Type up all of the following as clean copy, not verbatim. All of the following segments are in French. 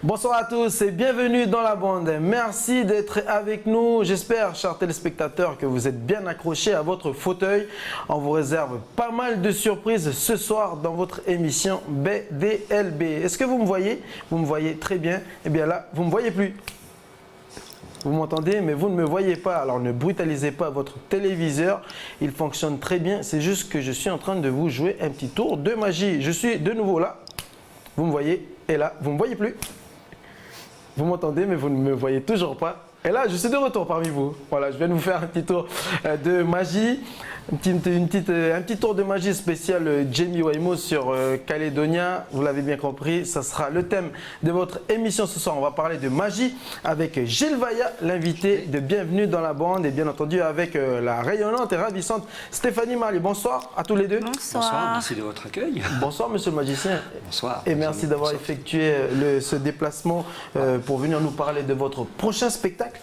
Bonsoir à tous et bienvenue dans la bande. Merci d'être avec nous. J'espère, chers téléspectateurs, que vous êtes bien accrochés à votre fauteuil. On vous réserve pas mal de surprises ce soir dans votre émission BDLB. Est-ce que vous me voyez? Vous me voyez très bien. Eh bien là, vous ne me voyez plus. Vous m'entendez, mais vous ne me voyez pas. Alors ne brutalisez pas votre téléviseur. Il fonctionne très bien. C'est juste que je suis en train de vous jouer un petit tour de magie. Je suis de nouveau là. Vous me voyez. Et là, vous ne me voyez plus. Vous m'entendez, mais vous ne me voyez toujours pas. Et là, je suis de retour parmi vous. Voilà, je viens de vous faire un petit tour de magie. Un petit tour de magie spécial Jamie Waymo sur Calédonia. Vous l'avez bien compris, ça sera le thème de votre émission ce soir. On va parler de magie avec Gilles Vaillat, l'invité de Bienvenue dans la bande. Et bien entendu avec la rayonnante et ravissante Stéphanie Marley. Bonsoir à tous les deux. Bonsoir. Bonsoir, merci de votre accueil. Bonsoir monsieur le magicien. Bonsoir. Et merci d'avoir effectué ce déplacement pour venir nous parler de votre prochain spectacle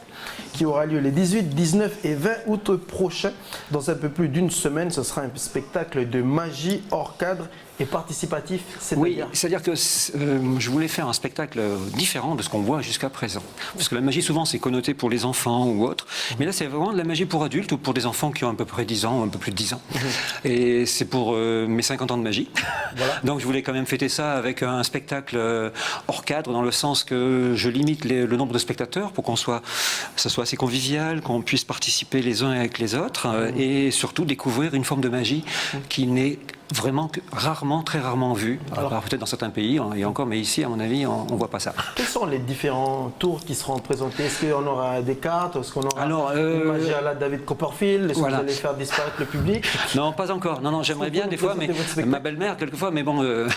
qui aura lieu les 18, 19 et 20 août prochains. Dans un peu plus d'une semaine, ce sera un spectacle de magie hors cadre et participatif. Oui, c'est-à-dire que je voulais faire un spectacle différent de ce qu'on voit jusqu'à présent. Parce que la magie, souvent, c'est connoté pour les enfants ou autres. Mais là, c'est vraiment de la magie pour adultes ou pour des enfants qui ont à peu près 10 ans ou un peu plus de 10 ans. Et c'est pour mes 50 ans de magie. Voilà. Donc, je voulais quand même fêter ça avec un spectacle hors cadre, dans le sens que je limite le nombre de spectateurs pour ça soit assez convivial, qu'on puisse participer les uns avec les autres et surtout découvrir une forme de magie qui n'est vraiment rarement, très rarement vu. Alors peut-être dans certains pays, et encore, mais ici, à mon avis, on ne voit pas ça. Quels sont les différents tours qui seront présentés? Est-ce qu'on aura des cartes? Est-ce qu'on aura une magie à la David Copperfield? Est-ce que vous allez faire disparaître le public? Non, pas encore. Non, j'aimerais bien des fois, mais ma belle-mère, quelquefois, mais bon,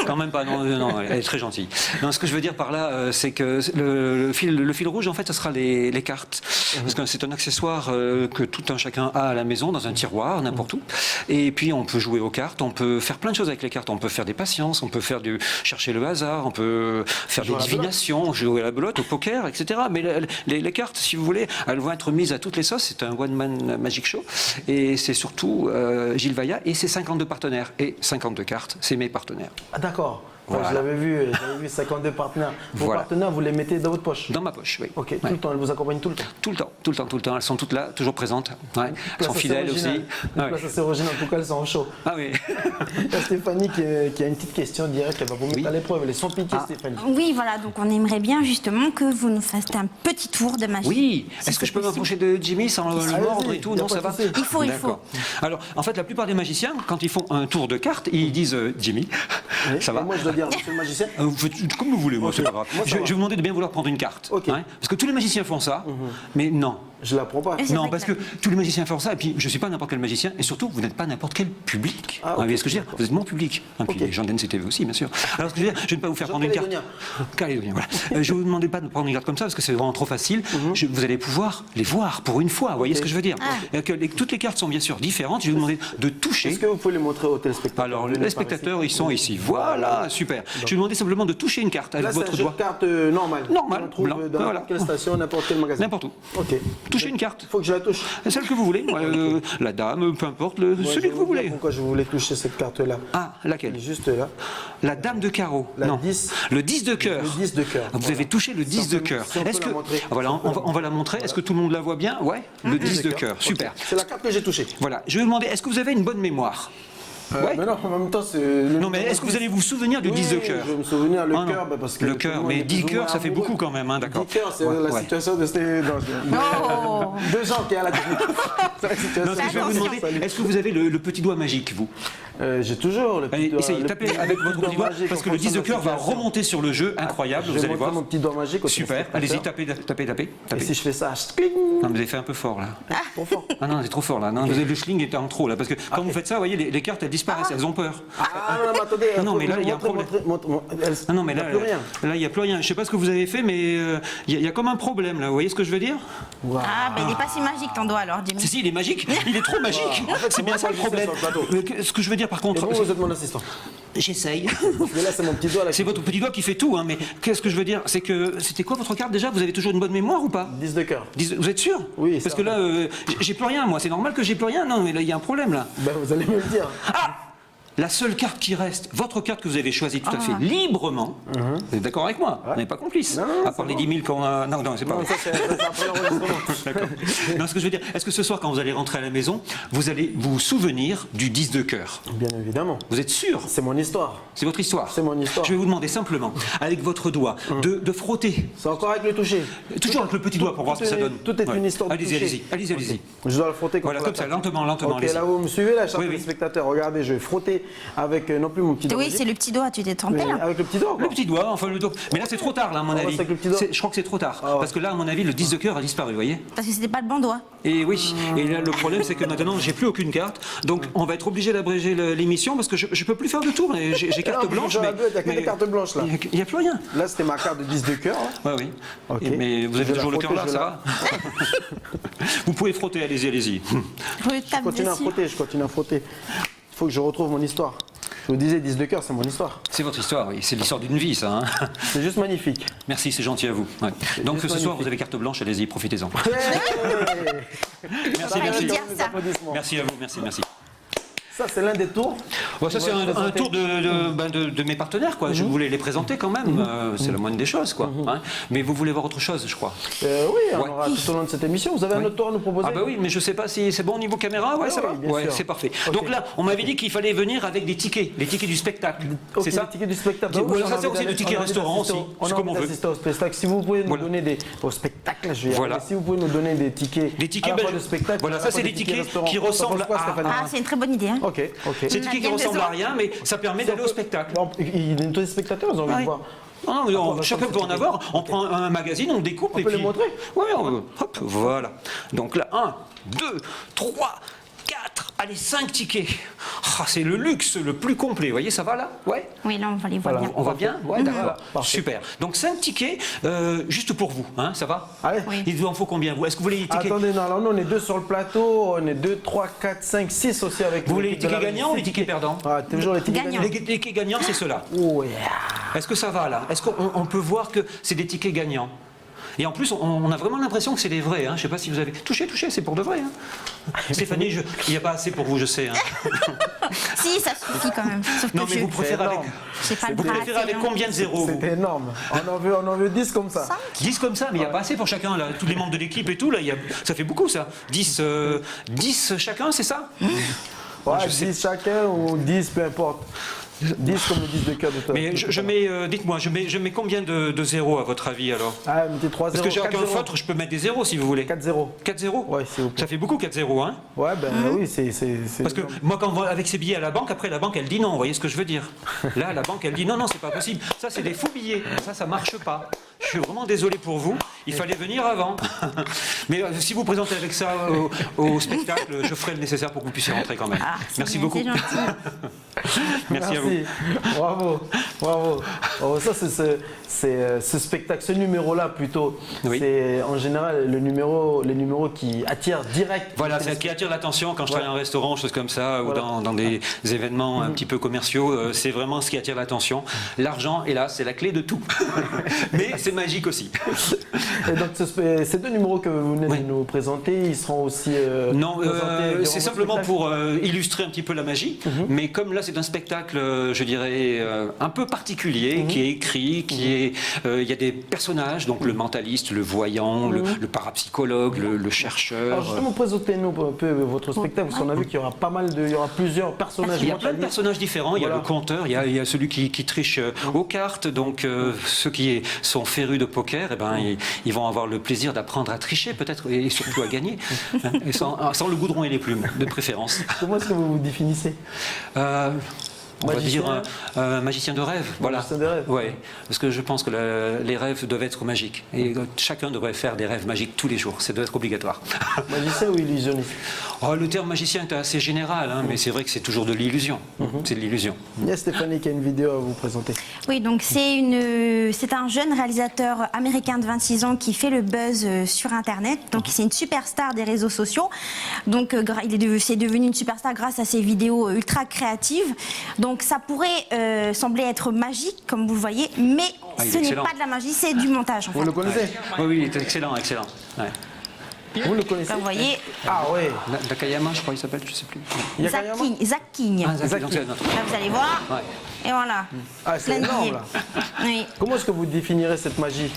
quand même pas. Non, elle est très gentille. Non, ce que je veux dire par là, c'est que le fil rouge, en fait, ce sera les cartes. Parce que c'est un accessoire que tout un chacun a à la maison, dans un tiroir, n'importe où. Et puis, on peut jouer aux cartes, on peut faire plein de choses avec les cartes, on peut faire des patiences, on peut faire chercher le hasard, on peut faire des divinations, jouer à la belote, au poker, etc. Mais les cartes, si vous voulez, elles vont être mises à toutes les sauces, c'est un one-man magic show, et c'est surtout Gilles Vaillat et ses 52 partenaires, et 52 cartes, c'est mes partenaires. Ah d'accord. Voilà. Je l'avais vu 52 partenaires. Vos partenaires, vous les mettez dans votre poche? Dans ma poche, oui. Ok, tout le temps, elles vous accompagnent tout le temps? Tout le temps. Elles sont toutes là, toujours présentes. Ouais. Elles sont fidèles aussi. Une place assez originale, en tout cas, elles sont chaud. Ah oui. Il y a Stéphanie qui a une petite question directe, elle va vous mettre à l'épreuve. Elle est sans piquer, Stéphanie. Oui, voilà, donc on aimerait bien justement que vous nous fassiez un petit tour de magie. Oui, est-ce que je peux m'approcher de Jimmy sans le mordre et tout? Non, ça va? Il faut. Alors, en fait, la plupart des magiciens, quand ils font un tour de cartes, ils disent Jimmy, ça va? Moi, je dois dire, monsieur le magicien. Vous faites comme vous voulez, moi, c'est pas grave. Je vais vous demander de bien vouloir prendre une carte. Hein, parce que tous les magiciens font ça, mais non. Je la prends pas. Non, parce que tous les magiciens font ça, et puis je ne suis pas n'importe quel magicien, et surtout, vous n'êtes pas n'importe quel public. Vous voyez ce que je veux dire? Vous êtes mon public. Et puis les gens d'NCTV aussi, bien sûr. Alors, ce que je veux dire, je ne vais pas vous faire prendre une carte. Calédonien, voilà. Je ne vous demande pas de prendre une carte comme ça, parce que c'est vraiment trop facile. Vous allez pouvoir les voir pour une fois, vous voyez ce que je veux dire? Toutes les cartes sont bien sûr différentes, je vais vous demander de toucher. Est-ce que vous pouvez les montrer aux téléspectateurs? Alors, les spectateurs, ils sont ici. Voilà, super. Je vais vous demander simplement de toucher une carte avec votre doigt. Une carte normale. Normale, on trouve dans n'importe quelle station, n'importe quel magasin. N'importe où. Ok. Touchez une carte. Il faut que je la touche. Celle que vous voulez, la dame, peu importe, celui que vous voulez. Pourquoi je voulais toucher cette carte-là? Ah, laquelle? Juste là. La dame de carreau. La non. 10. Le 10 de cœur. Le 10 de cœur. Vous avez touché le 10 de cœur. Est-ce que voilà, on va la montrer. Est-ce que tout le monde la voit bien? Ouais. Le 10 de cœur. Super. C'est la carte que j'ai touchée. Voilà. Je vais vous demander, est-ce que vous avez une bonne mémoire? Ouais. Mais non, en même temps, c'est. Non, mais est-ce que vous allez vous souvenir du 10 de cœur? Je vais me souvenir le cœur, parce que. Le cœur, mais 10 cœurs, ça fait beaucoup quand même, hein, d'accord. 10 cœurs, c'est la situation de ces. Non. Deux gens qui est à la technique. Non, ce que je vais vous demander, est-ce que vous avez le petit doigt magique, vous? J'ai toujours le petit doigt. Essayez, tapez avec votre petit doigt, parce que le 10 de cœur va remonter sur le jeu, incroyable, vous allez voir. Mon petit doigt magique. Super, allez-y, tapez. Et si je fais ça, non, vous avez fait un peu fort là. Trop fort. Ah non, c'est trop fort là. Non, le schling est en trop là, parce que quand vous faites ça, vous voyez, les cartes elles disparaissent, elles ont peur. Ah non, mais attendez. Non, mais là, il y a un problème. Non, mais là, il n'y a plus rien. Je sais pas ce que vous avez fait, mais il y a comme un problème là. Vous voyez ce que je veux dire? Ah, ben il n'est pas si magique ton doigt alors, Jimmy. Si, il est magique. Il est trop magique. C'est bien ça le problème. Ce que je veux dire par contre. Vous êtes mon assistant. J'essaye. Mais là, c'est mon petit doigt. C'est votre petit doigt qui fait tout, hein. Mais qu'est-ce que je veux dire? C'est que c'était quoi votre carte déjà? Vous avez toujours une bonne mémoire ou pas? 10 de cœur. Vous êtes sûr? Oui. Parce que là, j'ai plus rien, moi. C'est normal que j'ai plus rien. Non, mais là, il y a un problème là. Ben, vous allez me le dire. Ah! la seule carte qui reste, votre carte que vous avez choisie tout à fait librement, vous êtes d'accord avec moi? On n'est pas complices. Non, à part les 10 000 qu'on a... Non, c'est pas vrai. Ça, c'est après l'enregistrement. D'accord. Non, ce que je veux dire, est-ce que ce soir, quand vous allez rentrer à la maison, vous allez vous souvenir du 10 de cœur? Bien évidemment. Vous êtes sûr? C'est mon histoire. C'est votre histoire? C'est mon histoire. Je vais vous demander simplement, avec votre doigt, de frotter. C'est encore avec le toucher. Toujours avec le petit doigt pour voir ce que ça donne. Tout est une histoire de Allez-y, toucher. allez-y. Je dois le frotter Voilà, comme ça, lentement, Ok, allez-y. là vous me suivez là, chers Oui, oui. téléspectateurs. Regardez, je vais frotter avec non plus mon petit doigt. Oui, c'est le petit doigt, tu t'es trompé Mais là. avec le petit doigt. Le quoi. petit doigt, enfin le doigt. Mais là, c'est trop tard, là, à mon va avis. avec le petit doigt. Je crois que c'est trop tard. Ah ouais. Parce que là, à mon avis, le 10 de cœur a disparu, vous voyez? Parce que c'était pas le bon doigt. Et oui, et là, le problème, c'est que maintenant, j'ai plus aucune carte. Donc, on va être obligé d'abréger l'émission parce que je peux plus faire de tour. J'ai Non, carte blanche. il n'y a que des cartes blanches là. Il n'y a plus rien. Là, c'était ma carte de 10 de cœur. hein. Ouais, oui. Ok. Mais vous Je avez vais toujours la le cœur frotter, là, je ça va? Vous pouvez frotter, allez-y. Je tape Je continue à frotter. Il faut que je retrouve mon histoire. Je vous disais, 10 de cœur, c'est mon histoire. C'est votre histoire, oui. C'est l'histoire d'une vie, ça. Hein. C'est juste magnifique. Merci, c'est gentil à vous. Ouais. Donc, ce juste soir, magnifique. vous avez carte blanche, allez-y, profitez-en. Merci, Fallait merci. dire Les ça. applaudissements. Merci à vous, merci. Ça, c'est l'un des tours. Bon, ça, c'est un tour de mes partenaires, quoi. Je voulais les présenter quand même. C'est la moindre des choses, quoi. Hein. Mais vous voulez voir autre chose, je crois. Oui, on Ouais. aura tout au long de cette émission. Vous avez un autre tour à nous proposer? Ah bah oui, mais je sais pas si c'est bon au niveau caméra. Ouais, Ah ça oui, va. bien Ouais, sûr. c'est parfait. Ok. Donc là, on m'avait dit qu'il fallait venir avec des tickets, les tickets du spectacle. Ok, C'est ça les tickets du spectacle. Ou Oui, alors on ça a c'est envie aussi le d'aller- ticket on a envie restaurant d'assister aussi. On C'est a comme envie on veut. d'assister au spectacle. Si vous pouvez nous Voilà. donner des... Au spectacle, je vais y Voilà. arriver. Si vous pouvez nous donner des tickets, Des tickets à la fois belges. de spectacle, Voilà, à la ça, fois c'est des des tickets restaurants. qui T'en penses ressemblent quoi, à- Stéphanie Ah, c'est une très bonne idée. Hein. Ok. Ces tickets qui bien ressemblent à besoin. rien, mais ça permet d'aller au spectacle. Tous les téléspectateurs, ils ont envie Ouais. de voir. Non, mais chacun peut en avoir. On prend un magazine, on découpe On et peut les puis... montrer? Oui, hop, voilà. Donc là, 1, 2, 3, 4, allez, 5 tickets. Ah, c'est le luxe le plus complet. Vous voyez, ça va là? Ouais. Oui, là, on va les voir Voilà. bien. On va bien? Ouais, d'accord. Parfait. Super. Donc 5 tickets, juste pour vous, hein, ça va? Allez. Oui. Il vous en faut combien, vous? Est-ce que vous voulez les tickets? Attendez, non, alors nous on est 2 sur le plateau, on est 2, 3, 4, 5, 6 aussi avec Vous voulez les l'équipe de tickets la gagnants ou les réussite. tickets perdants? Ah, toujours les tickets Gagnants. gagnants. Les tickets gagnants, c'est ceux-là. Oh yeah. Est-ce que ça va là? Est-ce qu'on peut voir que c'est des tickets gagnants? Et en plus, on a vraiment l'impression que c'est des vrais. Hein. Je ne sais pas si vous avez... Touchez, c'est pour de vrai. Hein. Stéphanie, il n'y a pas assez pour vous, je sais. Hein. Si, ça suffit quand même. Sauf Non, que mais je vous préférez avec... énorme. j'ai pas le Vous bras préférez assez avec long. combien de zéros vous? C'est énorme. On en veut 10 comme ça. 10 comme ça, mais il n'y a pas assez pour chacun. Là. Tous les membres de l'équipe et tout, là, ça fait beaucoup ça. 10 chacun, c'est ça? Ouais, je sais. 10 chacun ou 10, peu importe. 10 comme le 10 de cœur de toi. Mais je mets, dites-moi, je mets combien de zéros à votre avis alors? Ah, mettez 3-0. Parce que j'ai un feutre, je peux mettre des zéros si vous voulez. 4-0. 4-0? Ouais, s'il vous plaît. Ça fait beaucoup 4-0, hein? Ouais, ben oui, c'est. Parce que moi, quand on va avec ses billets à la banque, après la banque, elle dit non. Vous voyez ce que je veux dire? Là, la banque, elle dit non, non, c'est pas possible. Ça, c'est des faux billets. Ça marche pas. Je suis vraiment désolé pour vous. Il fallait venir avant. Mais si vous présentez avec ça au spectacle, je ferai le nécessaire pour que vous puissiez rentrer quand même. Ah, c'est Merci bien, beaucoup. c'est gentil. Merci à vous. Bravo. Oh, ça, c'est ce spectacle, ce numéro-là plutôt. Oui. C'est en général les numéros qui attirent direct. Voilà, c'est qui attire l'attention quand je travaille en restaurant, choses comme ça, Voilà. ou dans des événements un petit peu commerciaux. C'est vraiment ce qui attire l'attention. L'argent, hélas, c'est la clé de tout. Mais c'est magique aussi. Et donc, ces deux numéros que vous venez Oui. de nous présenter, ils seront aussi. Non, présentés durant c'est votre simplement spectacle. pour illustrer un petit peu la magie. Mais comme là, c'est un spectacle, je dirais, un peu particulier, qui est écrit, il y a des personnages, donc le mentaliste, le voyant, le parapsychologue, le chercheur. Alors justement, présentez-nous un peu votre spectacle, parce qu'on a vu qu'il y aura il y aura plusieurs personnages. Il y a plein de personnages différents. Il y a Voilà. le conteur, il y a celui qui triche aux cartes. Donc ceux qui sont férus de poker, eh ben, ils vont avoir le plaisir d'apprendre à tricher peut-être et surtout à gagner, hein, et sans le goudron et les plumes de préférence. Comment est-ce que vous vous définissez? On va Magicien. dire un magicien de rêve. Voilà. Magicien de rêve. Ouais, parce que je pense que les rêves doivent être magiques. Et chacun devrait faire des rêves magiques tous les jours. Ça doit être obligatoire. Magicien ou illusionniste? Oh, le terme magicien est assez général, hein, mais c'est vrai que c'est toujours de l'illusion. C'est de l'illusion. Il y a Stéphanie qui a une vidéo à vous présenter. Oui, donc c'est un jeune réalisateur américain de 26 ans qui fait le buzz sur Internet. Donc c'est une superstar des réseaux sociaux. Donc c'est devenu une superstar grâce à ses vidéos ultra créatives. Donc ça pourrait sembler être magique, comme vous le voyez, mais Ah, il est ce n'est excellent. pas de la magie, c'est du montage en Vous fait. le connaissez? Oui, il est excellent, excellent. Ouais. Vous le connaissez? Comme vous voyez, Ah ouais. Nakayama, je crois qu'il s'appelle, je sais plus. Yakayama? Zach King. Ah, Zach donc King. c'est notre. Là, vous allez voir. Ouais. Et voilà. Ah, c'est Plein de énorme billets. là. Oui. Comment est-ce que vous définirez cette magie?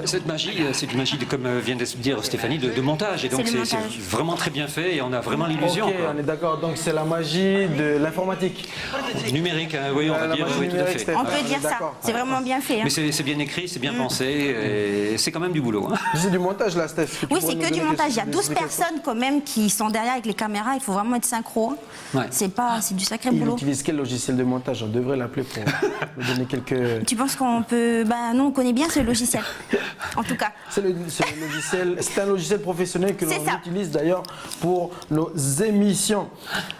Cette magie, c'est une magie, comme vient de dire Stéphanie, de montage. Et donc C'est le c'est montage. vraiment très bien fait et on a vraiment l'illusion. Ok, quoi. on est d'accord. Donc c'est la magie de l'informatique. Numérique, hein, oui, on va La dire, magie oui, tout à numérique, fait. Steph. On peut Ah, dire ça. d'accord. C'est vraiment bien fait. hein. Mais c'est bien écrit, c'est bien pensé, et c'est quand même du boulot. Hein. C'est du montage là, Steph. Tu Oui, pourrais c'est nous que du donner montage. Il y a des 12 explications? personnes quand même qui sont derrière avec les caméras. Il faut vraiment être synchro. Ouais. C'est du sacré Il boulot. utilise quel logiciel de montage? On devrait l'appeler pour nous donner quelques. Tu penses qu'on peut... Ben non, on connaît bien ce logiciel. En tout cas. C'est le logiciel, c'est un logiciel professionnel que C'est l'on ça. utilise d'ailleurs pour nos émissions.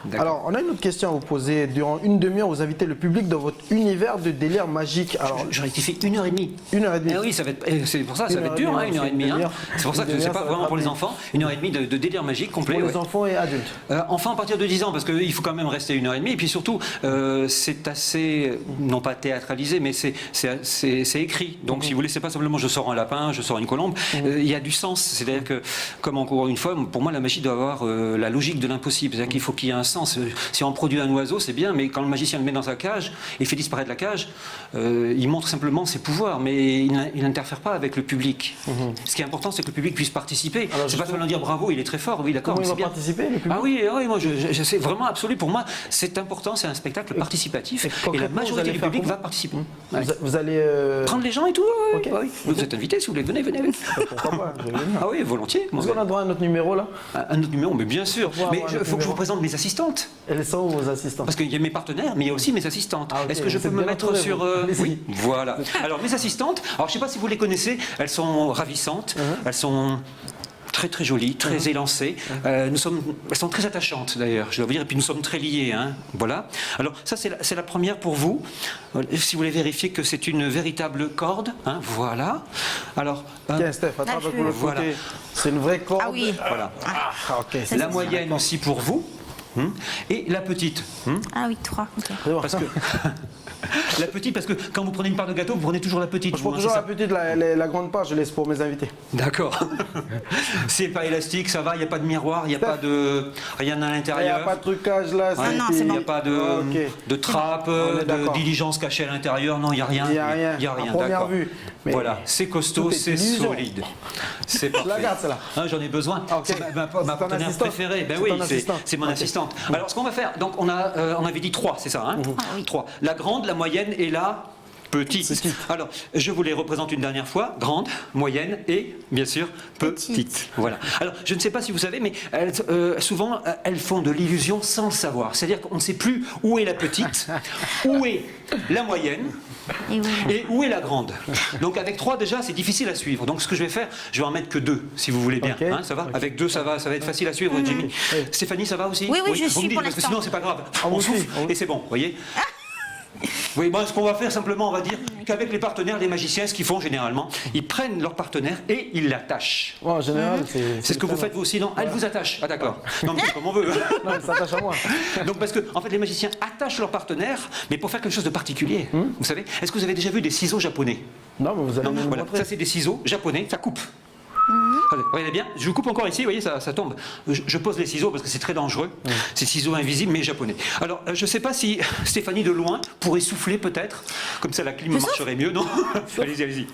D'accord. Alors, on a une autre question à vous poser. Durant une demi-heure, vous invitez le public dans votre univers de délire magique. Alors, Je rectifie 1h30. 1h30. Eh oui, ça va être, c'est pour ça, ça va être 1h30, dur, hein, 1h30. Hein. C'est pour ça que Une c'est demi-heure, pas ça va vraiment être pour les rapide. enfants. 1h30 de délire magique complet. Pour ouais. les enfants et adultes. Enfants à partir de 10 ans, parce qu'il faut quand même rester 1h30. Et puis surtout, c'est assez, non pas théâtralisé, mais c'est écrit. Donc si vous laissez pas simplement je sors un lapin, je sors une colombe, il y a du sens. C'est-à-dire que, comme encore une fois, pour moi, la magie doit avoir la logique de l'impossible. C'est-à-dire qu'il faut qu'il y ait un sens. Si on produit un oiseau, c'est bien, mais quand le magicien le met dans sa cage et fait disparaître la cage, il montre simplement ses pouvoirs, mais il n'interfère pas avec le public. Ce qui est important, c'est que le public puisse participer. Alors, C'est pas seulement dire bravo, il est très fort, oui, d'accord, Comment mais ils c'est vont bien. participer, le public? Ah oui, moi, c'est vraiment absolu. Pour moi, c'est important, c'est un spectacle participatif. Et la concrètement, vous majorité allez du faire public comment va participer. Ouais. Vous allez. Prendre les gens et tout, ouais, Ok. ouais. Vous êtes invités, si vous voulez, venez. Pourquoi pas? Je vais venir. Ah oui, volontiers. Est-ce qu'on a droit à notre numéro là? Un autre numéro, mais bien sûr. Pourquoi Mais avoir il un faut que je numéro vous présente mes assistantes. Elles sont où vos assistants? Parce qu'il y a mes partenaires, mais il y a aussi mes assistantes. Ah, ok. Est-ce que je Vous peux êtes me bien mettre entourés, sur... vous. Allez-y. Oui, voilà. Alors, mes assistantes, alors je ne sais pas si vous les connaissez, elles sont ravissantes, elles sont... très très jolies, très élancées. Elles sont très attachantes d'ailleurs, je dois vous dire, et puis nous sommes très liés. Hein. Voilà. Alors ça c'est la première pour vous. Si vous voulez vérifier que c'est une véritable corde, hein, voilà. Alors, Tiens, Steph, attrape je pour le Voilà. côté. C'est une vraie corde. Ah oui. voilà. Ah, ok. La moyenne aussi pour vous. Et la petite. Ah oui, 3. ok. Parce que la petite, parce que quand vous prenez une part de gâteau, vous prenez toujours la petite. Je prends vous, hein, toujours c'est la petite, la grande part, je laisse pour mes invités. D'accord. C'est pas élastique, ça va, il n'y a pas de miroir, il n'y a pas de rien à Il n'y a l'intérieur. pas de trucage là. Ah non, puis- c'est Il bon. n'y a pas Ok. de trappe, On est de d'accord. diligence cachée à l'intérieur. Non, il n'y a rien. Il n'y a rien. Il y a rien, À première d'accord. vue. Mais Voilà, c'est costaud, tout est c'est illusion. solide. C'est Je la parfait. garde celle-là. Hein, j'en ai besoin. Ah, ok. C'est ma C'est ton partenaire assistante. préférée. Ben C'est oui, ton assistante. c'est mon Ok. assistante. Alors, ce qu'on va faire, donc on avait dit 3, c'est ça, hein Ah oui. 3. La grande, la moyenne et la petite. Petite. Alors, je vous les représente une dernière fois. Grande, moyenne et, bien sûr, petite. Petite. Voilà. Alors, je ne sais pas si vous savez, mais souvent, elles font de l'illusion sans le savoir. C'est-à-dire qu'on ne sait plus où est la petite, où est la moyenne, Et oui. et où est la grande. Donc avec 3 déjà c'est difficile à suivre. Donc ce que je vais faire, je vais en mettre que 2 si vous voulez bien. Ok. Hein, ça va. Avec 2 ça va être facile à suivre. Jimmy. Stéphanie ça va aussi. Oui, oui, je vous suis me dites, pour parce que l'instant. sinon c'est pas grave. Ah, On vous aussi, souffle et c'est bon. Vous voyez. Oui, bon, ce qu'on va faire simplement, on va dire qu'avec les partenaires, les magiciens, ce qu'ils font généralement, ils prennent leur partenaire et ils l'attachent. Bon, en général, C'est ce que vous faites vous aussi, non? Elle vous attache. Ah d'accord. Non, mais c'est comme on veut. Non, elle s'attache à moi. Donc parce que en fait les magiciens attachent leur partenaire, mais pour faire quelque chose de particulier. Vous savez, est-ce que vous avez déjà vu des ciseaux japonais? Non, mais vous allez nous Voilà, montrer. ça c'est des ciseaux japonais, ça coupe. Regardez bien, je coupe encore ici, vous voyez, ça tombe. Je pose les ciseaux parce que c'est très dangereux. C'est ciseaux invisibles mais japonais. Alors, je ne sais pas si Stéphanie de loin pourrait souffler peut-être, comme ça la clim marcherait mieux, non? Allez-y, allez-y.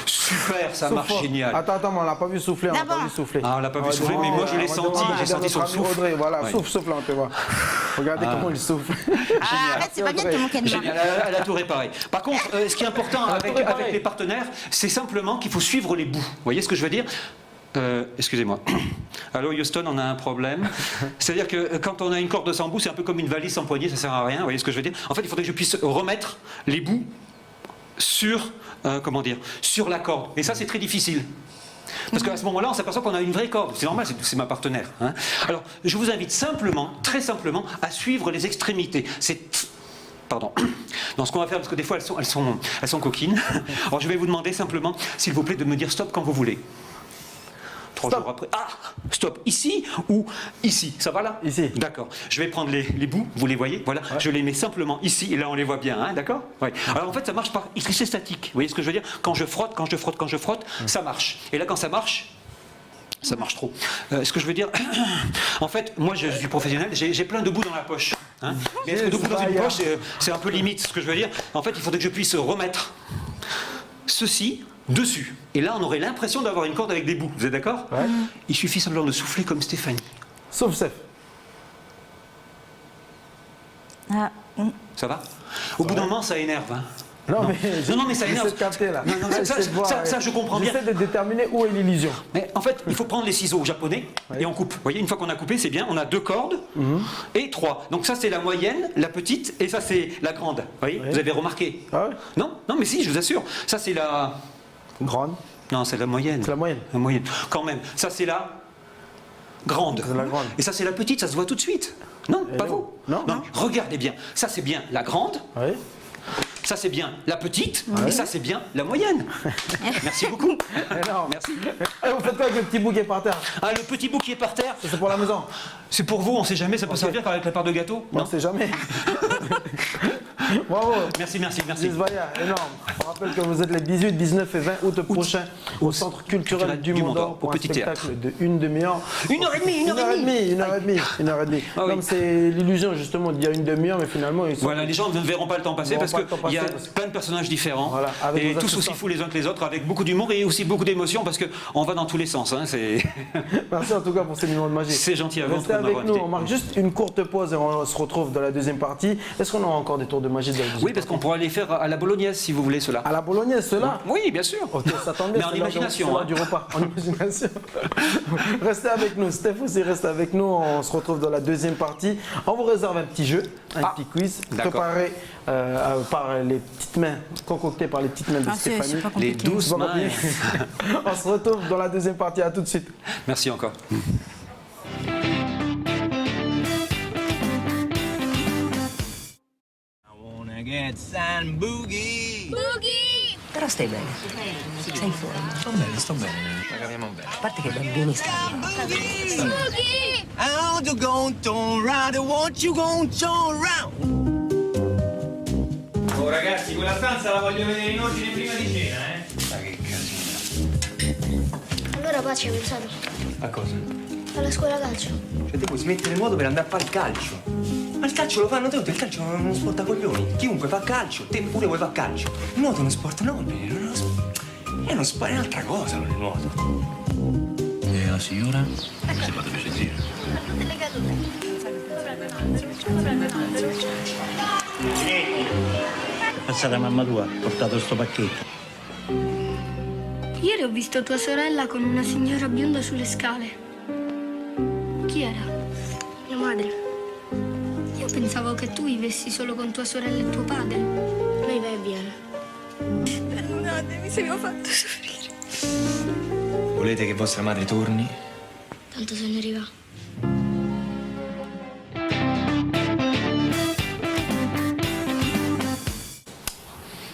Super, ça marche Souffle. génial. Attends, mais on l'a pas vu souffler, on l'a pas D'abord. vu souffler. Ah, on l'a pas vu souffler, mais moi je l'ai senti, j'ai senti son souffle. Audrey, voilà, Ouais. souffle, on peut voir. Regardez comment il souffle. Ah, arrête, c'est pas bien de te moquer de moi. Génial, elle a tout réparé. Par contre, ce qui est important avec les partenaires, c'est simplement qu'il faut suivre les bouts. Vous voyez ce que je veux dire? Excusez-moi. Allô Houston, on a un problème. C'est-à-dire que quand on a une corde de 100 bouts, c'est un peu comme une valise sans poignée, ça sert à rien. Vous voyez ce que je veux dire? En fait, il faudrait que je puisse remettre les bouts sur, sur la corde. Et ça, c'est très difficile. Parce qu'à ce moment-là, on s'aperçoit qu'on a une vraie corde. C'est normal, c'est ma partenaire. Hein. Alors, je vous invite simplement, très simplement, à suivre les extrémités. Pardon. Donc ce qu'on va faire, parce que des fois elles sont coquines. Alors je vais vous demander simplement, s'il vous plaît, de me dire stop quand vous voulez. 3 jours après. Ah, stop. Ici ou ici? Ça va là? Ici. D'accord. Je vais prendre les bouts, vous les voyez? Voilà. Ouais. Je les mets simplement ici, et là on les voit bien, hein, d'accord? Ouais. Alors en fait, ça marche par électricité statique. Vous voyez ce que je veux dire? Quand je frotte, ça marche. Et là, quand ça marche, Ça marche trop. Ce que je veux dire, en fait, moi je suis professionnel, j'ai plein de bouts dans la poche. Hein. Mais est-ce que de bouts dans une poche, c'est un peu limite ce que je veux dire. En fait, il faudrait que je puisse remettre ceci dessus. Et là, on aurait l'impression d'avoir une corde avec des bouts. Vous êtes d'accord? Ouais. Il suffit simplement de souffler comme Stéphanie. Sauf Steph. Ah, Ça va? Au bout d'un moment, ça énerve. Hein. Non, mais ça énerve. J'essaie de capter là. Non, ça, je comprends bien. J'essaie de déterminer où est l'illusion. Mais en fait, il faut prendre les ciseaux japonais et on coupe. Vous voyez, une fois qu'on a coupé, c'est bien. On a 2 cordes et 3. Donc ça, c'est la moyenne, la petite, et ça, c'est la grande. Vous voyez, vous avez remarqué? Ah ouais? Non, mais si, je vous assure. Ça, c'est la... Grande. Non, c'est la moyenne. C'est la moyenne. La moyenne. Quand même. Ça, c'est la grande. C'est la grande. Et ça, c'est la petite. Ça se voit tout de suite. Non, pas non. vous. Non. Regardez bien. Ça, c'est bien la grande. Oui. Ça, c'est bien la petite. Et ça, c'est bien la moyenne. Merci beaucoup. Énorme. Merci. Et vous faites quoi avec le petit bout qui est par terre? Ah, le petit bout qui est par terre. Ça, c'est pour la maison. C'est pour vous, on sait jamais. Ça peut servir avec la part de gâteau. On ne sait jamais. Bravo. Merci. Zizbaya, énorme. On rappelle que vous êtes les 18, 19 et 20 août prochains au Centre culturel du Mont-d'Or pour un spectacle de une demi-heure. 1h30. Ah oui. Donc c'est l'illusion justement d'il y a une demi-heure, mais finalement ils sont... Voilà, les gens ne verront pas le temps passer parce qu'il y a plein de personnages différents Voilà, avec et vos tous assistants. aussi fous les uns que les autres, avec beaucoup d'humour et aussi beaucoup d'émotion parce qu'on va dans tous les sens. Hein, Merci en tout cas pour ces moments de magie. c'est gentil à vous. Restez avec nous, on marque juste une courte pause et on se retrouve dans la deuxième partie. Est-ce qu'on aura encore des tours de magie dans la deuxième Oui, parce qu'on pourra les faire à la bolognaise si vous voulez cela. À la bolognaise, cela? Oui, bien sûr. Ok, ça tombe bien. Mais en c'est l'heure imagination, c'est l'heure hein. du repas. En imagination. Restez avec nous. Steph aussi reste avec nous. On se retrouve dans la deuxième partie. On vous réserve un petit jeu, un petit quiz d'accord. préparé par les petites mains, concocté par les petites mains de c'est Stéphanie. pas Les compliqué. 12 mains. On se retrouve dans la deuxième partie. À tout de suite. Merci encore. Wanna get some boogie. Però stai bene. Sei in forma. Sto bene, la capiamo bene. A parte che bambini stanno. How you gon' turn around and what you gon' turn around? Oh ragazzi, quella stanza la voglio vedere in ordine prima di cena, Ma che casino. Allora qua ci hai pensato? A cosa? Alla scuola calcio. Cioè te puoi smettere nuoto per andare a fare il calcio. Ma il calcio lo fanno tutti, il calcio è uno sport a coglioni. Chiunque fa calcio, te pure vuoi fare calcio. Il nuoto è uno sport nobile, è uno sport, è un'altra cosa il nuoto. E la signora? Si potrebbe sentire. Delle cadute. Passata mamma tua, ha portato sto pacchetto. Ieri ho visto tua sorella con una signora bionda sulle scale. Chi era? Mia madre. Io pensavo che tu vivessi solo con tua sorella e tuo padre. Lei va e viene. Perdonatemi se vi ho fatto soffrire. Volete che vostra madre torni? Tanto se ne arriva.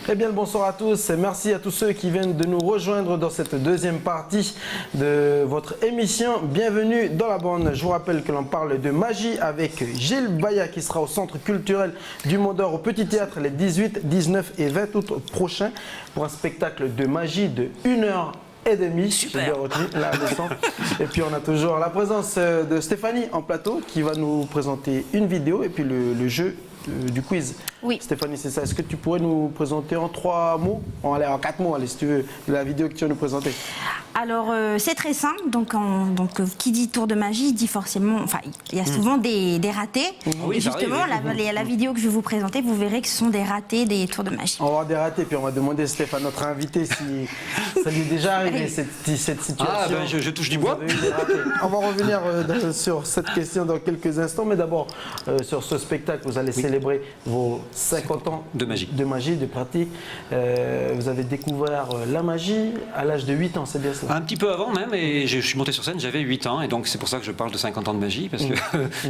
Eh bien, le bonsoir à tous et merci à tous ceux qui viennent de nous rejoindre dans cette deuxième partie de votre émission. Bienvenue dans la bande. Je vous rappelle que l'on parle de magie avec Gilles Baya qui sera au Centre culturel du Mont-d'Or au Petit Théâtre les 18, 19 et 20 août prochains pour un spectacle de magie de 1h30. Super. J'ai bien retenu la leçon. Et puis on a toujours la présence de Stéphanie en plateau qui va nous présenter une vidéo et puis le jeu du quiz. Oui. Stéphanie, c'est ça. Est-ce que tu pourrais nous présenter en 3 mots, en 4 mots, allez, si tu veux, la vidéo que tu vas nous présenter? Alors, c'est très simple. Donc, qui dit tour de magie dit forcément. Enfin, il y a souvent des ratés. Oui, Et ça justement, arrive, la vidéo que je vais vous présenter, vous verrez que ce sont des ratés des tours de magie. On va avoir des ratés, puis on va demander Stéphane, notre invité, si ça lui est déjà arrivé cette situation. Ah, ben je touche du bois. Vous avez eu des ratés. On va revenir sur cette question dans quelques instants, mais d'abord, sur ce spectacle, vous allez célébrer vos 50 ans De magie. de pratique. Vous avez découvert la magie à l'âge de 8 ans, c'est bien cela? Un petit peu avant même, et je suis monté sur scène, j'avais 8 ans, et donc c'est pour ça que je parle de 50 ans de magie, parce que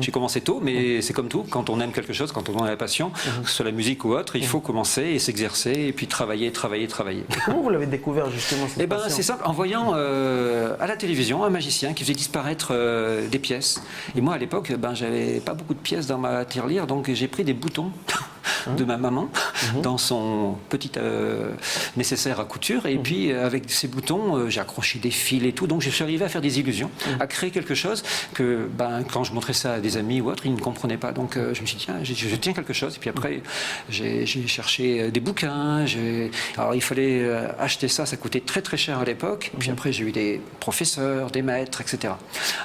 j'ai commencé tôt, mais c'est comme tout, quand on aime quelque chose, quand on a la passion, que ce soit la musique ou autre, il faut commencer et s'exercer, et puis travailler. Comment vous l'avez découvert justement cette Eh ben, passion? c'est simple, en voyant à la télévision un magicien qui faisait disparaître des pièces. Et moi, à l'époque, j'avais pas beaucoup de pièces dans ma tirelire, donc j'ai pris des boutons de ma maman dans son petit nécessaire à couture. Et puis, avec ces boutons, j'ai accroché des fils et tout. Donc, je suis arrivé à faire des illusions, à créer quelque chose que, quand je montrais ça à des amis ou autres, ils ne comprenaient pas. Donc, je me suis dit, tiens, je tiens quelque chose. Et puis après, j'ai cherché des bouquins. Alors, il fallait acheter ça. Ça coûtait très, très cher à l'époque. Puis après, j'ai eu des professeurs, des maîtres, etc.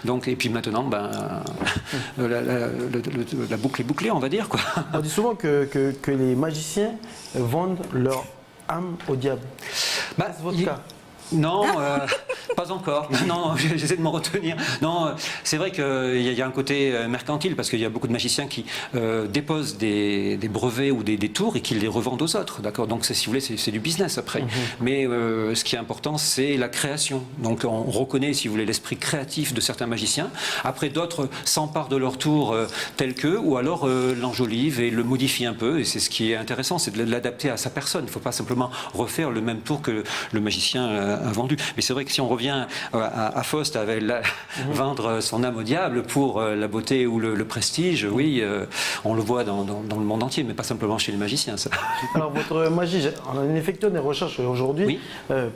Donc, et puis maintenant, la boucle est bouclée, on va dire, quoi. On dit souvent que les magiciens vendent leur âme au diable. C'est votre cas? Non, pas encore. Non, j'essaie de me retenir. Non, c'est vrai qu'il y a un côté mercantile parce qu'il y a beaucoup de magiciens qui déposent des brevets ou des tours et qui les revendent aux autres. D'accord. Donc, si vous voulez, c'est du business après. Mais ce qui est important, c'est la création. Donc, on reconnaît, si vous voulez, l'esprit créatif de certains magiciens. Après, d'autres s'emparent de leur tour tel qu'eux ou alors l'enjolivent et le modifient un peu. Et c'est ce qui est intéressant, c'est de l'adapter à sa personne. Il ne faut pas simplement refaire le même tour que le magicien a vendu. Mais c'est vrai que si on revient à Faust, à vendre son âme au diable pour la beauté ou le prestige, oui, on le voit dans le monde entier, mais pas simplement chez les magiciens. Ça. Alors, votre magie, en effectuant des recherches aujourd'hui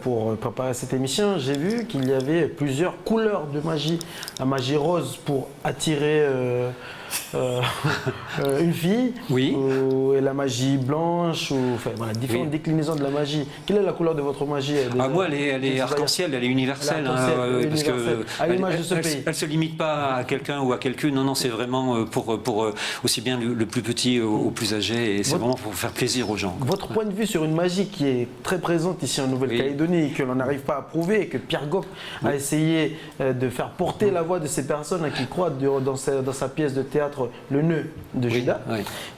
pour préparer cette émission, j'ai vu qu'il y avait plusieurs couleurs de magie. La magie rose pour attirer une fille, et la magie blanche, différentes déclinaisons de la magie. Quelle est la couleur de votre magie? Moi, elle est arc-en-ciel, elle est universelle. Parce qu'elle ne se limite pas à quelqu'un ou à quelqu'une. Non, c'est vraiment pour aussi bien le plus petit au plus âgé. Et c'est vraiment pour faire plaisir aux gens. Votre point de vue sur une magie qui est très présente ici en Nouvelle-Calédonie et que l'on n'arrive pas à prouver, et que Pierre Goff a essayé de faire porter la voix de ces personnes qui croient dans sa pièce de théâtre Le Nœud de Judas,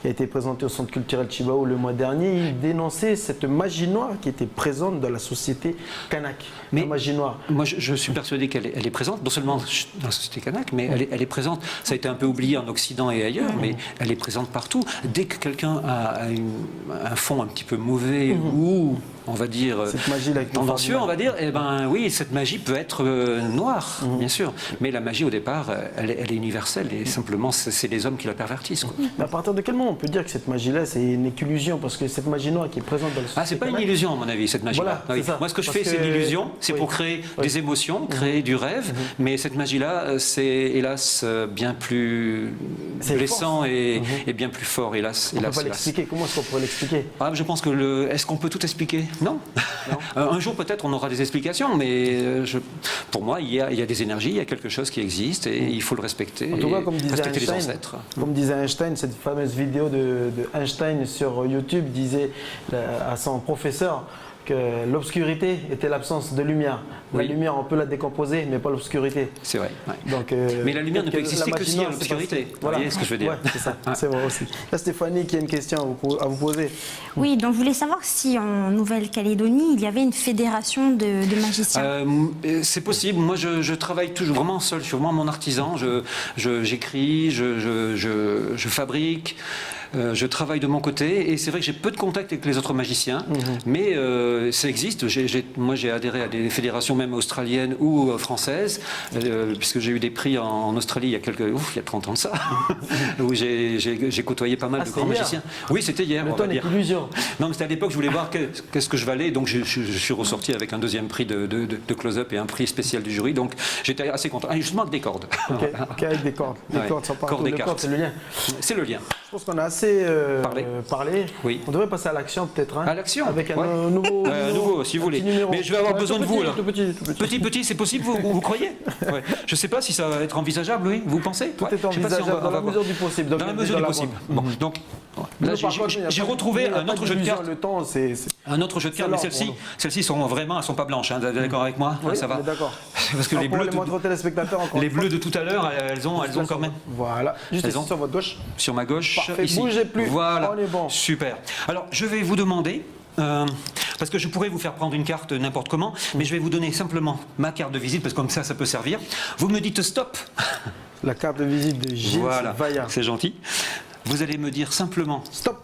qui a été présenté au Centre culturel Chibao le mois dernier. Il dénonçait cette magie noire qui était présente dans la société kanak. La magie noire. Moi, je suis persuadé qu'elle est présente, non seulement dans la société kanak, mais elle est présente. Ça a été un peu oublié en Occident et ailleurs, mais elle est présente partout. Dès que quelqu'un a un fond un petit peu mauvais ou, on va dire, tendancieux, on va dire, oui, cette magie peut être noire, bien sûr. Mais la magie, au départ, elle est universelle et simplement, c'est les hommes qui la pervertissent. Mais à partir de quel moment on peut dire que cette magie-là, c'est une illusion? Parce que cette magie noire qui est présente dans le société. C'est pas une illusion, à mon avis, cette magie-là. Moi, ce que je fais, c'est de l'illusion. C'est pour créer des émotions, créer du rêve. Mais cette magie-là, c'est hélas bien plus blessant et bien plus fort, hélas. On ne peut pas l'expliquer. Comment est-ce qu'on pourrait l'expliquer? Je pense que est-ce qu'on peut tout expliquer? Non. Un jour, peut-être, on aura des explications, mais pour moi, il y a des énergies, il y a quelque chose qui existe et il faut le respecter. En tout cas, comme disait respecter les ancêtres. Comme disait Einstein, cette fameuse vidéo de Einstein sur YouTube disait à son professeur que l'obscurité était l'absence de lumière. La lumière, on peut la décomposer, mais pas l'obscurité. C'est vrai. Donc, mais la lumière ne peut exister que s'il y a l'obscurité. Vous voyez ce que je veux dire? C'est ça, c'est vrai aussi. Là, Stéphanie, qui a une question à vous poser. Oui, donc je voulais savoir si en Nouvelle-Calédonie, il y avait une fédération de magiciens. C'est possible. Moi, je travaille toujours vraiment seul. Je suis vraiment mon artisan. J'écris, je fabrique. Je travaille de mon côté et c'est vrai que j'ai peu de contact avec les autres magiciens, mais ça existe. Moi, j'ai adhéré à des fédérations même australiennes ou françaises, puisque j'ai eu des prix en Australie il y a 30 ans de ça, où j'ai côtoyé pas mal de grands magiciens. Oui, c'était hier. Le temps n'est qu'illusion. Non, mais c'était à l'époque, je voulais voir qu'est-ce que je valais, donc je suis ressorti avec un deuxième prix de close-up et un prix spécial du jury, donc j'étais assez content. Justement avec des cordes. Ok, avec des cordes. Des cordes sont partout. Les cordes, c'est le lien. C'est le lien. Je pense qu'on a assez parlé. Oui. On devrait passer à l'action peut-être. À l'action. Avec un nouveau, si vous voulez. Mais je vais avoir besoin de vous là. Petit, c'est possible, vous croyez? Je ne sais pas si ça va être envisageable, oui. Vous pensez? Tout est envisageable dans la mesure du possible. Dans la mesure du possible. Bon, donc là, j'ai retrouvé un autre jeu de cartes. Un autre jeu de cartes, mais celles-ci sont vraiment, elles sont pas blanches. Vous êtes d'accord avec moi? Oui, ça va. D'accord. Parce que les bleus de tout à l'heure, elles ont quand même. Voilà. Juste sur votre gauche. Sur ma gauche. Parfait. Ici. Bougez plus. Voilà. On est bon. Super. Alors, je vais vous demander. Parce que je pourrais vous faire prendre une carte n'importe comment, mais je vais vous donner simplement ma carte de visite, parce que comme ça peut servir. Vous me dites stop. La carte de visite de Gilles Vaillant. C'est gentil. Vous allez me dire simplement stop.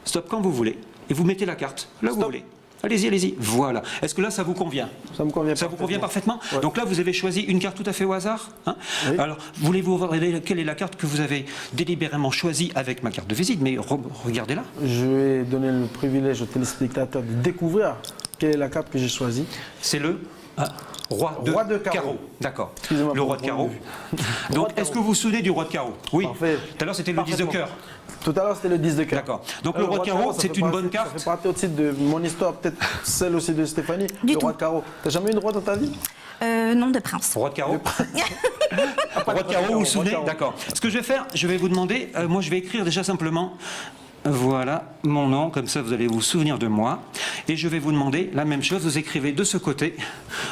Stop quand vous voulez, et vous mettez la carte là où vous voulez. Allez-y, allez-y. Voilà. Est-ce que là, ça vous convient? Ça me convient Ça vous convient parfaitement? Ouais. Donc là, vous avez choisi une carte tout à fait au hasard, hein? Oui. Alors, voulez-vous voir quelle est la carte que vous avez délibérément choisie avec ma carte de visite? Mais regardez-la. Je vais donner le privilège aux téléspectateurs de découvrir quelle est la carte que j'ai choisie. C'est le roi de carreau. D'accord. Excusez-moi Le pour roi de le carreau. point de Donc, est-ce que vous vous souvenez du roi de carreau? Oui. Parfait. Tout à l'heure, c'était le 10 de Parfaitement. cœur. Tout à l'heure, c'était le 10 de cœur. D'accord. Donc, le roi de carreau, ça c'est fait une partie- bonne carte. Ça fait partie aussi de mon histoire, peut-être celle aussi de Stéphanie. Du le roi tout. de carreau. T'as jamais eu de roi dans ta vie? Nom de prince. Roi de carreau. Roi de carreau, vous vous souvenez? D'accord. Ce que je vais faire, je vais vous demander, moi je vais écrire déjà simplement, voilà, mon nom, comme ça vous allez vous souvenir de moi. Et je vais vous demander la même chose, vous écrivez de ce côté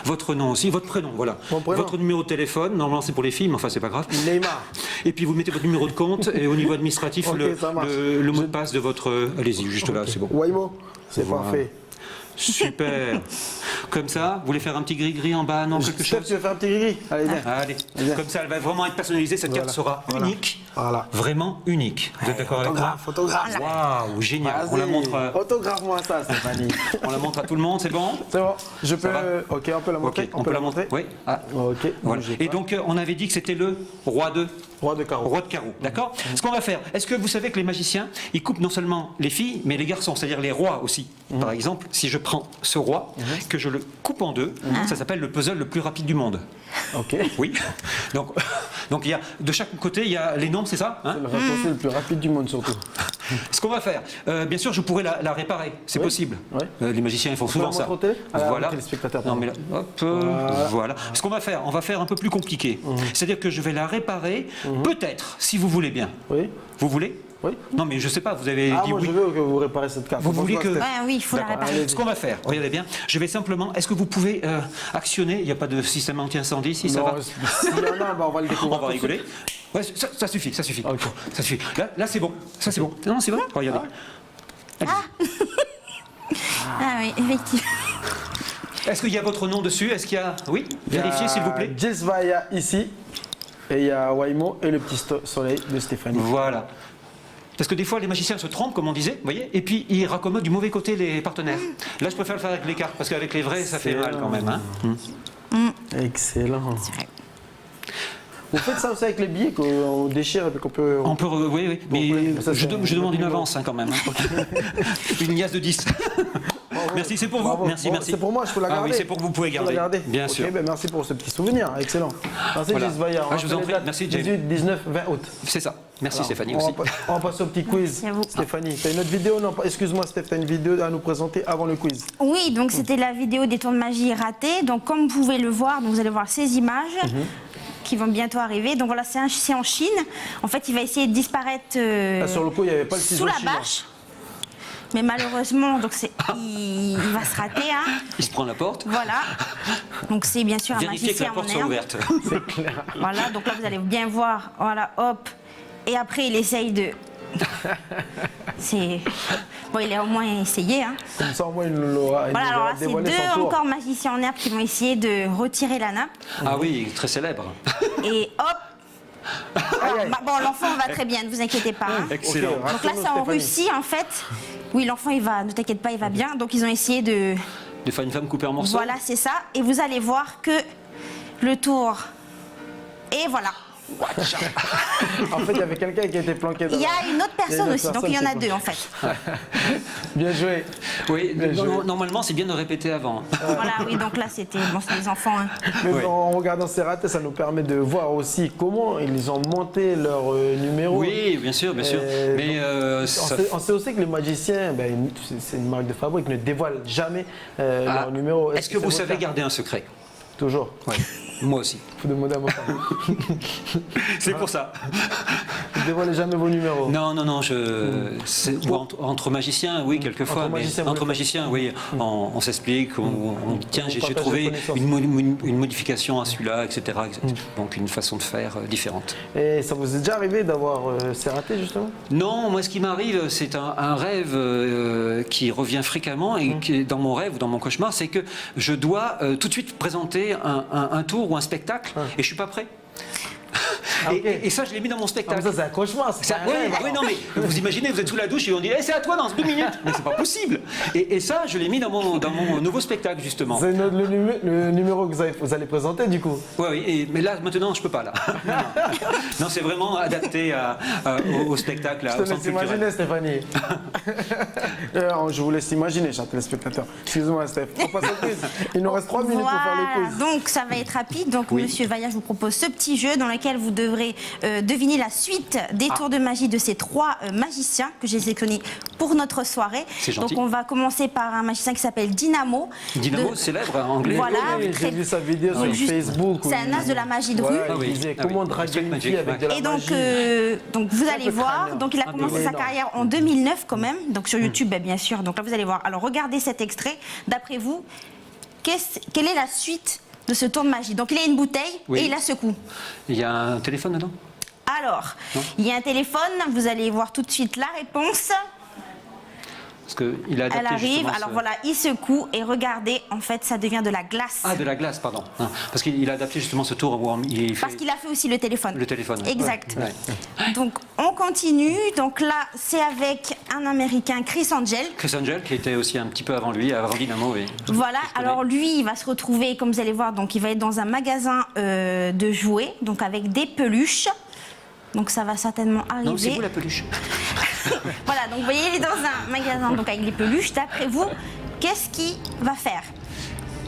votre nom aussi, votre prénom, voilà. Mon prénom. Votre numéro de téléphone, normalement c'est pour les filles, mais enfin c'est pas grave. Neymar. Et puis vous mettez votre numéro de compte et au niveau administratif, Ok, ça marche. le mot de passe de votre... Allez-y, juste là, c'est bon. Waymo, c'est Voilà. parfait. Super. Comme ça, vous voulez faire un petit gris-gris en bas, non, quelque Steph, chose? tu veux faire un petit gris? Allez, viens. Allez, Viens. comme ça, elle va vraiment être personnalisée. Cette carte sera unique, Voilà. vraiment unique. Vous êtes d'accord avec moi? Photographe. Waouh, génial. On la montre, Autographe-moi ça, Stéphanie. on la montre à tout le monde, c'est bon? C'est bon. Je peux. va Ok, on peut la montrer. Ok, on peut la montrer. Oui. Ah, Ok. voilà. bougez Et pas. donc, on avait dit que c'était le roi de Roi de carreau. D'accord? Ce qu'on va faire, est-ce que vous savez que les magiciens, ils coupent non seulement les filles, mais les garçons, c'est-à-dire les rois aussi. Par exemple, si je prends ce roi, que je le coupe en deux, ça s'appelle le puzzle le plus rapide du monde. Ok. Oui. Donc il y a, de chaque côté, il y a les nombres, c'est ça, hein? C'est le raccourci le plus rapide du monde, surtout. Ce qu'on va faire, bien sûr, je pourrais la réparer, c'est Oui. possible. Oui. Les magiciens, ils font peux souvent la ça. montrer au télé? À la Voilà. téléspectateur, Non, pardon. mais là, hop, voilà. Ce qu'on va faire, on va faire un peu plus compliqué. C'est-à-dire que je vais la réparer, peut-être, si vous voulez bien. Oui. Vous voulez? Oui. Non, mais je sais pas, vous avez Ah, dit moi, oui. je veux que vous réparez cette carte. Vous voulez que- Steph. Ouais, oui, il faut la D'accord. réparer. Ce qu'on va faire, regardez bien, je vais simplement. Est-ce que vous pouvez actionner? Il n'y a pas de système anti-incendie, si ça Non, va? s'il y en a, bah, on va le découvrir. On va tout de rigoler. suite. Ouais, ça suffit, ça suffit. Ok. Ça suffit. Là c'est bon. Ça c'est bon. Non, c'est bon. Regardez. Ah oui, effectivement. Est-ce qu'il y a votre nom dessus? Est-ce qu'il y a... Oui. Il y a Vérifiez s'il vous plaît. Jesvaya ici. Et il y a Waymo et le petit soleil de Stéphanie. Voilà. Parce que des fois, les magiciens se trompent, comme on disait, vous voyez, et puis ils raccommodent du mauvais côté les partenaires. Là, je préfère le faire avec les cartes, parce qu'avec les vrais, ça fait mal quand même. Hein. Excellent. C'est vrai. Vous faites ça aussi avec les billets qu'on déchire et puis qu'on peut. On peut... Oui, oui. Mais oui, ça, je c'est- demande une avance hein, quand même. Hein. Une liasse de 10. Merci, c'est pour vous. Bravo. Merci, Bon, merci. C'est pour moi, je peux la Ah garder. oui, c'est pour que vous pouvez Je peux la garder. garder. Bien Ok, sûr. ben merci pour ce petit souvenir. Excellent. Merci Voilà. Jesvaya. Ah, je vous en prie. Merci, James. 18, 19, 20 août. C'est ça. Merci Stéphanie On aussi. va passer au petit quiz. Merci à vous. Stéphanie, tu as une autre vidéo? Non, excuse-moi, Steph, tu as une vidéo à nous présenter avant le quiz. Oui, donc c'était la vidéo des tours de magie ratés. Donc comme vous pouvez le voir, donc vous allez voir ces images qui vont bientôt arriver. Donc voilà, c'est en Chine. En fait, il va essayer de disparaître Ah, sur le coup, il n'y avait pas le ciseau sous la chinois. bâche. Mais malheureusement, donc il va se rater. Hein. Il se prend la porte. Voilà. Donc c'est bien sûr un Vérifiez que la magicien en porte soit herbe. ouverte. Voilà, donc là vous allez bien voir. Voilà, hop. Et après il essaye de. C'est. Bon, il a au moins essayé. Hein. Comme ça, au moins, il nous aura Voilà, alors là, c'est dévoilé deux son tour. encore magiciens en herbe qui vont essayer de retirer la nappe. Ah oui, très célèbre. Et hop. Aïe, aïe. Bah, bon, l'enfant va très bien, ne vous inquiétez pas. hein. Excellent. Ok, Donc là, rassure-nous, c'est en Stéphanie. Russie, en fait. Oui, l'enfant, il va, ne t'inquiète pas, il va bien. Donc, ils ont essayé de. De faire une femme coupée en morceaux. Voilà, c'est ça. Et vous allez voir que le tour. Et voilà. En fait, il y avait quelqu'un qui était planqué Il y a une autre personne aussi, donc il y en a deux, en fait. Bien joué. Oui, Bien joué. normalement, c'est bien de répéter avant. Voilà, oui, donc là, c'était. Bon, c'est les enfants. Hein. Mais Oui. en regardant ces ratés, ça nous permet de voir aussi comment ils ont monté leur numéro. Oui, bien sûr, bien sûr. Mais On ça... sait, on sait aussi que les magiciens, ben, c'est une marque de fabrique, ne dévoilent jamais Ah, leur numéro. Est-ce que c'est vous votre savez cas? garder un secret? Toujours. Oui, moi aussi. Faut demander à mon père. C'est pour ça. Ne dévoilez jamais vos numéros. Non, non, non, ou entre magiciens, oui, quelquefois. Entre mais magiciens, vous entre le faites. magiciens, oui, on s'explique, on dit, tiens, j'ai partage trouvé des connaissances. une modification à celui-là, etc. Donc une façon de faire différente. Et ça vous est déjà arrivé d'avoir ces ratés, justement? Non, moi ce qui m'arrive, c'est un rêve qui revient fréquemment et qui est dans mon rêve ou dans mon cauchemar, c'est que je dois tout de suite présenter un tour ou un spectacle et je suis pas prêt. Ah, ok. Et ça, je l'ai mis dans mon Ah, spectacle. mais ça, c'est un cauchemar. C'est pas un rêve. Oui, non, mais vous imaginez, vous êtes sous la douche et on dit c'est à toi dans 2 minutes. Mais c'est pas possible. Et ça, je l'ai mis dans mon nouveau spectacle, justement. C'est le numéro que vous allez présenter, du coup. Oui, mais là, maintenant, je peux pas, là. Non, c'est vraiment adapté au spectacle. Je te laisse imaginer, Stéphanie. Je vous laisse imaginer, chers téléspectateurs. Excusez-moi, Steph. On passe au quiz. Il nous reste 3 minutes pour faire le quiz. Donc ça va être rapide. Donc Oui. Monsieur Vaillant, je vous propose ce petit jeu dans lequel vous devrez deviner la suite des tours de magie de ces 3 magiciens que j'ai sélectionnés pour notre soirée. C'est gentil. Donc on va commencer par un magicien qui s'appelle Dynamo. Dynamo, célèbre en anglais. Voilà. Oui, j'ai vu sa vidéo sur Facebook. C'est un as de la magie de rue. Ouais, Ah il oui. disait Ah oui. comment draguer une fille avec de la Et donc, magie. donc vous allez peu voir, crânien. donc il a Un peu commencé sa énorme. carrière en 2009 quand même, donc sur YouTube bien sûr, donc là vous allez voir. Alors regardez cet extrait, d'après vous, quelle est la suite de ce tour de magie? Donc il a une bouteille Oui. et il la secoue. Il y a un téléphone dedans? Alors, Non. il y a un téléphone, vous allez voir tout de suite la réponse. Parce qu'il a adapté Elle arrive, justement alors ce- voilà, il secoue et regardez, en fait ça devient de la glace. Ah, de la glace, pardon. Non, parce qu'il a adapté justement ce tour où il fait Parce qu'il a fait aussi le téléphone. le téléphone. ouais. Exact. Ouais. Donc on continue, donc là c'est avec un Américain, Chris Angel. Chris Angel, qui était aussi un petit peu avant lui, avant Dynamo. Oui. Voilà, Je connais. alors lui, il va se retrouver, comme vous allez voir, donc il va être dans un magasin de jouets, donc avec des peluches. Donc ça va certainement arriver. Non, c'est vous la peluche. Voilà, donc vous voyez, il est dans un magasin donc avec des peluches. D'après vous, qu'est-ce qu'il va faire?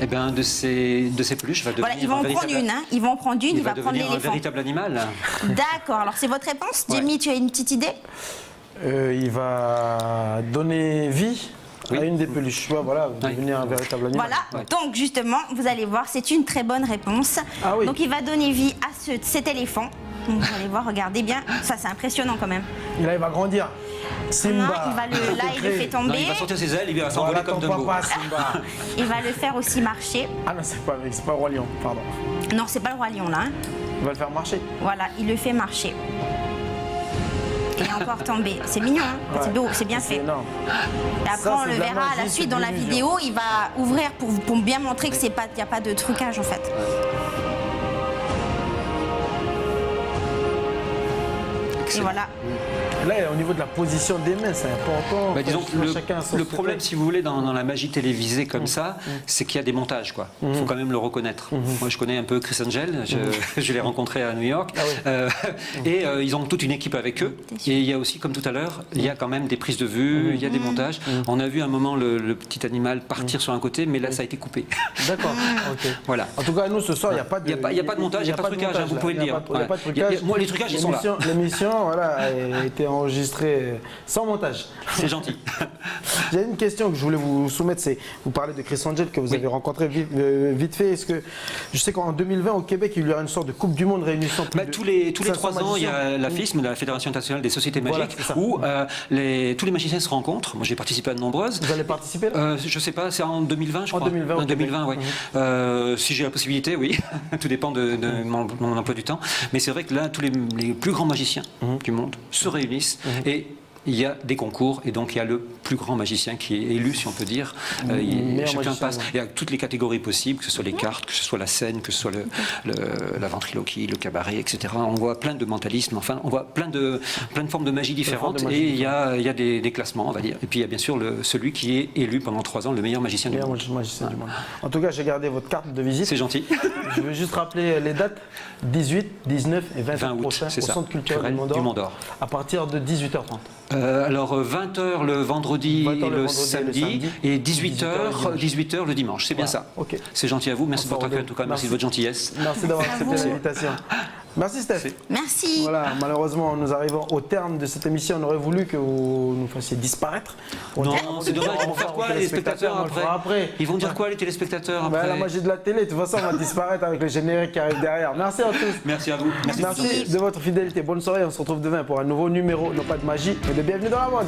Eh bien, de ces peluches, va devenir Voilà, ils vont en un prendre véritable... une, hein. Ils vont en prendre une, Il il va va prendre devenir un l'éléphant. véritable animal. D'accord, alors c'est votre réponse? Ouais. Jimmy, tu as une petite idée? Il va donner vie Oui. à une des peluches. Tu vois, voilà, Oui. devenir un véritable animal. Voilà, donc justement, vous allez voir, c'est une très bonne réponse. Ah oui. Donc il va donner vie à cet éléphant. Donc, vous allez voir, regardez bien, ça c'est impressionnant quand même. Et là, il va grandir. Simba. Hein, là, il le fait Non, tomber. il va sortir ses ailes, il va s'envoler Voilà comme ton Dumbo. papa, Simba. Il va le faire aussi marcher. Ah non, c'est pas Roi Lion, pardon. Non, c'est pas le roi lion là. Hein. Il va le faire marcher. Voilà, il le fait marcher. Et encore tomber. C'est mignon, hein. Ouais. C'est beau, c'est bien C'est fait. énorme. Et après, Ça, on c'est le de la verra à la magie, suite c'est dans de la l'illusion. vidéo. Il va ouvrir pour bien montrer que il n'y a pas de trucage en fait. Et voilà. Là, au niveau de la position des mains, c'est important. Bah, disons, Chacun a son le secret. problème, si vous voulez, dans la magie télévisée comme ça, c'est qu'il y a des montages, quoi. Il faut quand même le reconnaître. Moi, je connais un peu Chris Angel, je l'ai rencontré à New York, et ils ont toute une équipe avec eux. Et il y a aussi, comme tout à l'heure, il y a quand même des prises de vue, il y a des montages. On a vu un moment le petit animal partir sur un côté, mais là, ça a été coupé. D'accord, ok. Voilà. En tout cas, nous, ce soir, il n'y a pas de... Il y a pas de montage, il y a pas de trucage, hein, vous pouvez le dire. Il n'y a pas de trucage. Moi, les trucages, ils sont là. L'émission, voilà, a été enregistrée sans montage. C'est gentil. J'ai une question que je voulais vous soumettre, c'est, vous parlez de Chris Angel que vous Oui. avez rencontré vite fait. Est-ce que, je sais qu'en 2020, au Québec, il y aura une sorte de Coupe du Monde réunissant plus de Tous les 500 3 ans, il y a la FISM, la Fédération internationale des sociétés Voilà, magiques, c'est ça. où tous les magiciens se rencontrent. Moi, j'ai participé à de nombreuses. Vous allez participer là Je sais pas, c'est en 2020, je En crois. 2020, au En 2020, oui. Si j'ai la possibilité, oui. Tout dépend de mon emploi du temps. Mais c'est vrai que là, tous les plus grands magiciens du monde se réunissent et il y a des concours et donc il y a le plus grand magicien qui est élu, si on peut dire. Meilleur Chacun magicien, passe. ouais. Il y a toutes les catégories possibles, que ce soit les cartes, que ce soit la scène, que ce soit la ventriloquie, le cabaret, etc. On voit plein de mentalisme, enfin, on voit plein de formes de magie différentes magie et il y a des classements, on va dire. Et puis il y a bien sûr celui qui est élu pendant 3 ans le meilleur magicien du Meilleur monde. magicien du monde. En tout cas, j'ai gardé votre carte de visite. C'est gentil. Je veux juste rappeler les dates 18, 19 et 20 20 août août, prochain c'est au ça. Centre culturel Culturel du du Mont Mont-d'Or. à partir de 18h30. Alors 20h le vendredi 20h et le le vendredi samedi et 18h le dimanche. C'est bien Voilà, ça. ok. C'est gentil à vous. Merci de votre accueil en tout cas. Merci de votre gentillesse. Merci d'avoir Merci à accepté vous. l'invitation. Merci Steph. Merci. Voilà, malheureusement, nous arrivons au terme de cette émission. On aurait voulu que vous nous fassiez disparaître. Non, On c'est dit dommage. au Ils vont faire revoir quoi aux les spectateurs on le fera après Ils vont dire quoi les téléspectateurs Bah, après la magie de la télé, de toute façon, on va disparaître avec le générique qui arrive derrière. Merci à tous. Merci à vous. Merci. Merci de votre fidélité. Bonne soirée. On se retrouve demain pour un nouveau numéro, non pas de magie, mais de Bienvenue dans la mode.